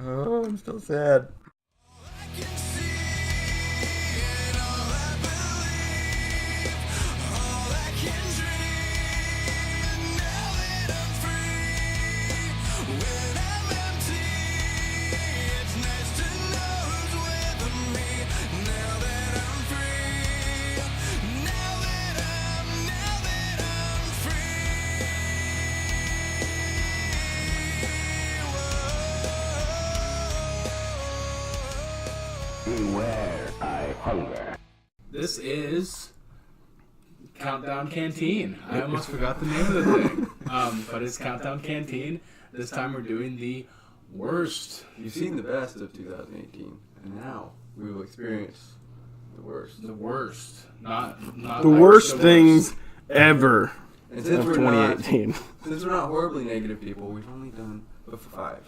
Oh, I'm still sad. Beware, I hunger. This is Countdown Canteen. I almost forgot the name of the thing. But it's Countdown Canteen. This time we're doing the worst. You've seen the best of 2018, and now we will experience the worst. The worst. Not The like worst the things worst. ever And of since 2018. Since we're not horribly negative people, we've only done 5.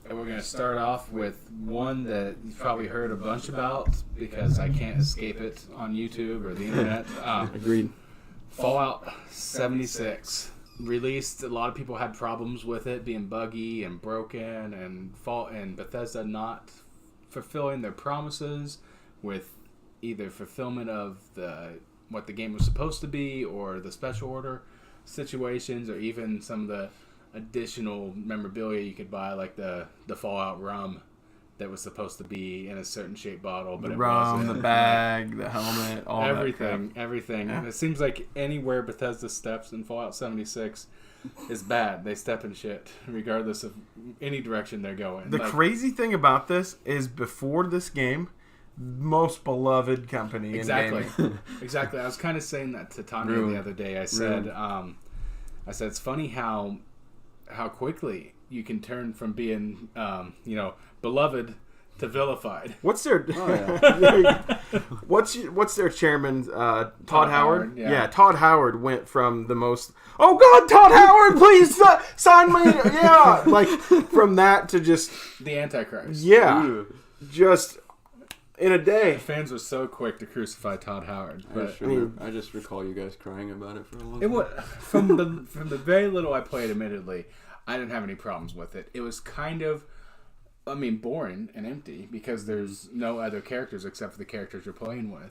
And we're going to start off with one that you've probably heard a bunch about because I can't escape it on YouTube or the internet. Agreed. Fallout 76 released. A lot of people had problems with it being buggy and broken, and Bethesda not fulfilling their promises with either fulfillment of what the game was supposed to be, or the special order situations, or even some of the additional memorabilia you could buy, like the Fallout rum that was supposed to be in a certain shaped bottle, but The it rum, wasn't. the bag, the helmet, all Everything. Yeah. And it seems like anywhere Bethesda steps in Fallout 76 is bad. They step in shit, regardless of any direction they're going. The crazy thing about this is before this game, most beloved company Exactly. in gaming. Exactly. I was kind of saying that to Tanya the other day. I said, it's funny how quickly you can turn from being, beloved to vilified. What's their what's their chairman? Todd Howard. Yeah. Todd Howard went from the most. Oh God, Todd Howard, please sign me. Yeah, like from that to just The Antichrist. yeah, Ooh. just in a day. The fans were so quick to crucify Todd Howard, but I just recall you guys crying about it for a long time. it was from the very little I played. Admittedly, I didn't have any problems with it. It was kind of, boring and empty because there's no other characters except for the characters you're playing with.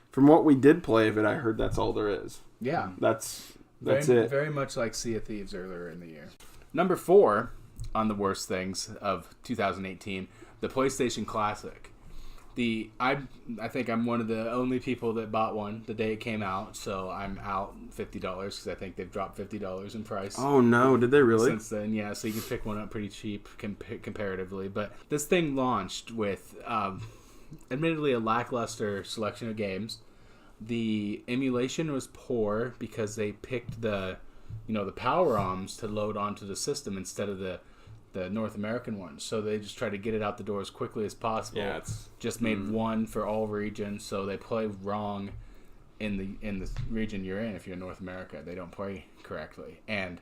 From what we did play of it, I heard that's all there is. Yeah, That's very, it. Very much like Sea of Thieves earlier in the year. Number 4 on the worst things of 2018, the PlayStation Classic. I think I'm one of the only people that bought one the day it came out, so I'm out $50 because I think they've dropped $50 in price. Oh no, did they really? Since then, yeah, so you can pick one up pretty cheap comparatively. But this thing launched with, admittedly, a lackluster selection of games. The emulation was poor because they picked the power ROMs to load onto the system instead of the North American ones. So they just tried to get it out the door as quickly as possible. Yeah, it's just made one for all regions, so they play wrong in the region you're in. If you're in North America, they don't play correctly, and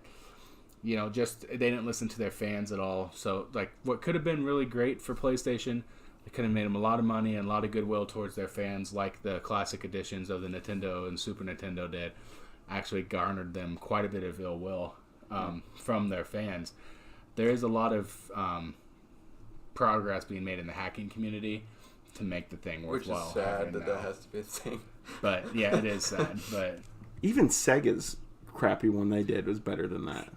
just they didn't listen to their fans at all. So like what could have been really great for PlayStation, they could have made them a lot of money and a lot of goodwill towards their fans, like the classic editions of the Nintendo and Super Nintendo did, actually garnered them quite a bit of ill will from their fans. There is a lot of progress being made in the hacking community to make the thing worthwhile. Which is sad that has to be a thing. But yeah, it is sad. But even Sega's crappy one they did was better than that.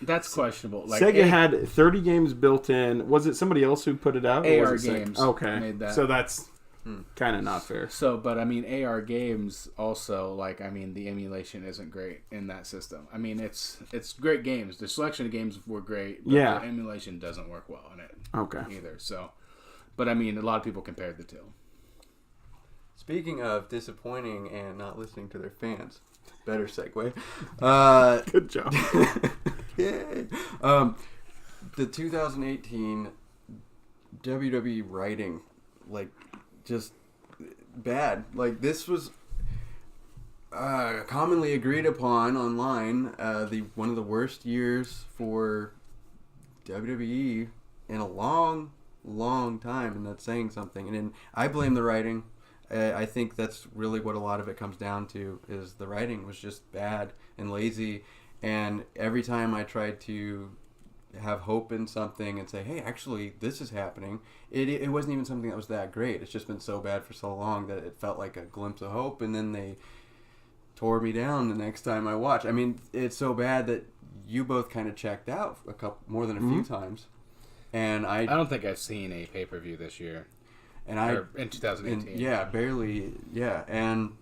that's questionable. Like Sega had 30 games built in. Was it somebody else who put it out? or AR was it Sega? Games Okay, made that. so that's kind of not fair. So, but AR Games also, the emulation isn't great in that system. It's great games. The selection of games were great, but Yeah. the emulation doesn't work well in it Okay. either. So, but a lot of people compared the two. Speaking of disappointing and not listening to their fans, better segue. Good job. Yay. The 2018 WWE writing, just bad. This was commonly agreed upon online the one of the worst years for WWE in a long time, and that's saying something. And I blame the writing. I think that's really what a lot of it comes down to, is the writing was just bad and lazy. And every time I tried to have hope in something and say, hey, actually, this is happening. It wasn't even something that was that great. It's just been so bad for so long that it felt like a glimpse of hope, and then they tore me down the next time I watched. I mean, it's so bad that you both kind of checked out more than a few times. And I don't think I've seen a pay-per-view this year. Or in 2018. Yeah, barely. Yeah, and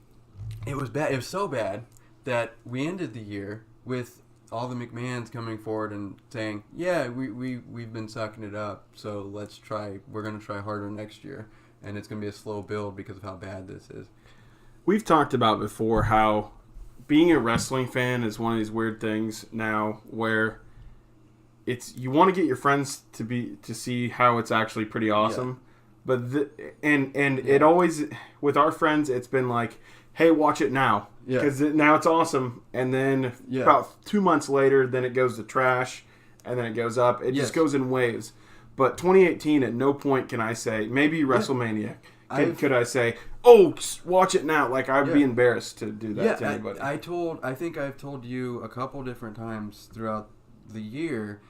it was bad. It was so bad that we ended the year with all the McMahons coming forward and saying, yeah, we've been sucking it up, so we're going to try harder next year. And it's going to be a slow build because of how bad this is. We've talked about before how being a wrestling fan is one of these weird things now where it's you want to get your friends to see how it's actually pretty awesome. Yeah. But it always, with our friends, it's been like, hey, watch it now. Because now it's awesome. And then about 2 months later, then it goes to trash. And then it goes up. It just goes in waves. But 2018, at no point can I say, maybe WrestleMania, could I say, oh, watch it now. Like, I'd be embarrassed to do that to anybody. I think I've told you a couple different times throughout the year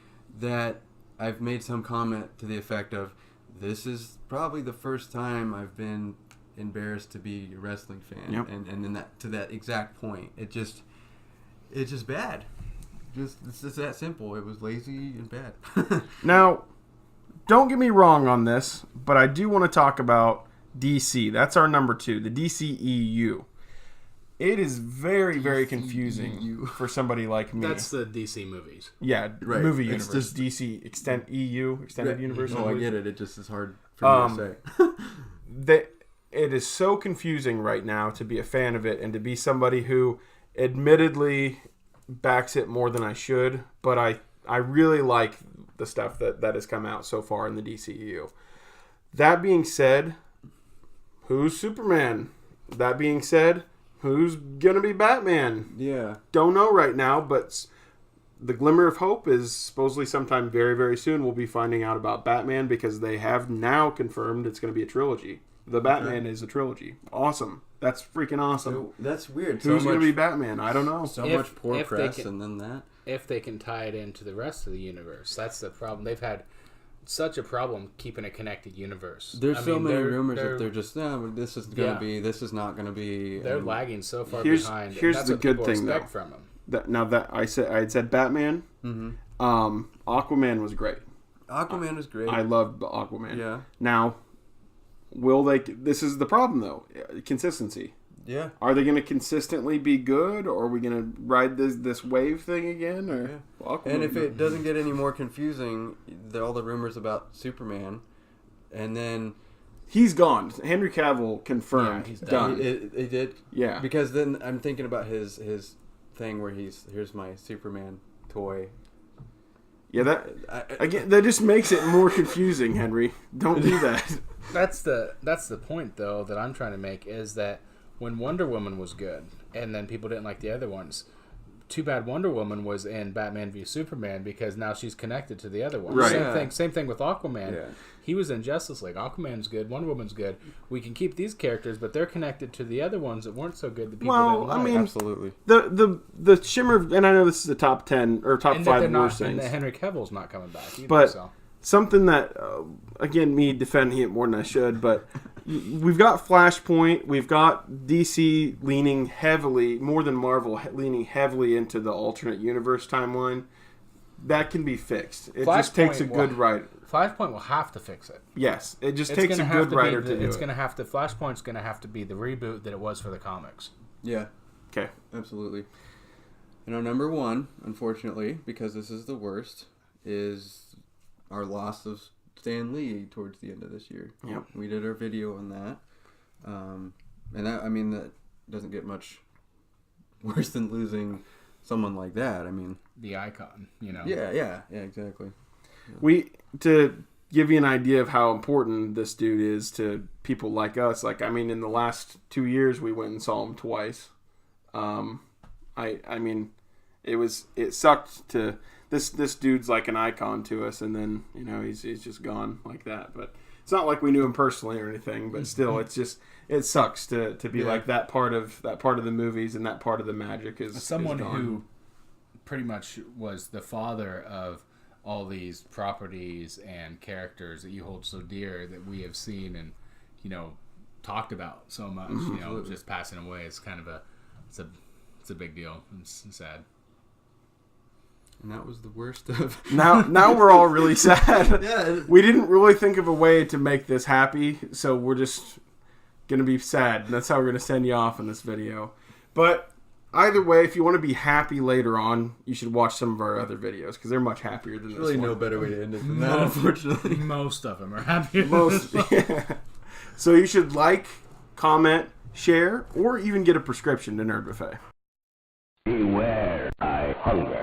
that I've made some comment to the effect of, this is probably the first time I've been embarrassed to be a wrestling fan, and then to that exact point, it's just bad. It's just that simple. It was lazy and bad. Now, don't get me wrong on this, but I do want to talk about DC. That's our number 2, the DCEU. It is very, very confusing for somebody like me. That's the DC movies. Yeah, right. Movie universe. It's just DC Extended Universe. No, I get it. It just is hard for me to say. It is so confusing right now to be a fan of it and to be somebody who admittedly backs it more than I should, but I really like the stuff that has come out so far in the DCEU. That being said, who's Superman? That being said, who's going to be Batman? Yeah. Don't know right now, but the glimmer of hope is supposedly sometime very, very soon we'll be finding out about Batman because they have now confirmed it's going to be a trilogy. The Batman is a trilogy. Awesome. That's freaking awesome. So, that's weird. Who's going to be Batman? I don't know. So much poor press and then that. If they can tie it into the rest of the universe. That's the problem. They've had such a problem keeping a connected universe. There's many rumors that they're just, this is going to be, this is not going to be. They're lagging so far behind. Here's that's the what good thing, though. From them. I had said Batman. Mm-hmm. Aquaman was great. Aquaman was great. I loved Aquaman. Yeah. Now, this is the problem though, consistency. Yeah. Are they going to consistently be good, or are we going to ride this wave thing again? Or and if it doesn't get any more confusing, all the rumors about Superman, and then he's gone. Henry Cavill confirmed. He's done. It did. Yeah. Because then I'm thinking about his thing where here's my Superman toy. Yeah, that just makes it more confusing, Henry. Don't do that. That's the point though that I'm trying to make is that when Wonder Woman was good and then people didn't like the other ones, too bad Wonder Woman was in Batman v Superman because now she's connected to the other one. Right. Same thing with Aquaman. Yeah. He was in Justice League. Aquaman's good. Wonder Woman's good. We can keep these characters, but they're connected to the other ones that weren't so good. The people didn't like. I mean, absolutely. The Shimmer, and I know this is the top 10 or top 5 worst things. And Henry Cavill's not coming back either. But something that, again, me defending it more than I should, but we've got Flashpoint. We've got DC leaning heavily, more than Marvel, leaning heavily into the alternate universe timeline. That can be fixed. It just takes a good writer. Flashpoint will have to fix it. Yes, it just takes a good writer to do it. It's going to have to. Flashpoint's going to have to be the reboot that it was for the comics. Yeah. Okay. Absolutely. And our number 1, unfortunately, because this is the worst, is our loss of Stan Lee towards the end of this year. Yep. We did our video on that. And that doesn't get much worse than losing someone like that. I mean, the icon, Yeah, exactly. Yeah. To give you an idea of how important this dude is to people like us. Like, I mean, in the last 2 years, we went and saw him twice. I mean, it sucked to. This dude's like an icon to us, and then he's just gone like that. But it's not like we knew him personally or anything. But still, it sucks to be like that part of the movies and that part of the magic is someone is gone. Who pretty much was the father of all these properties and characters that you hold so dear that we have seen and, you know, talked about so much, you know, just passing away. It's kind of it's a big deal. It's sad. And that was the worst of. Now we're all really sad. Yeah. We didn't really think of a way to make this happy, so we're just gonna be sad. And that's how we're gonna send you off in this video. But either way, if you want to be happy later on, you should watch some of our other videos because they're much happier than There's this really one. no better way to end it than that, unfortunately. Most of them are happier. Yeah. So you should like, comment, share, or even get a prescription to Nerd Buffet. Beware, I hunger.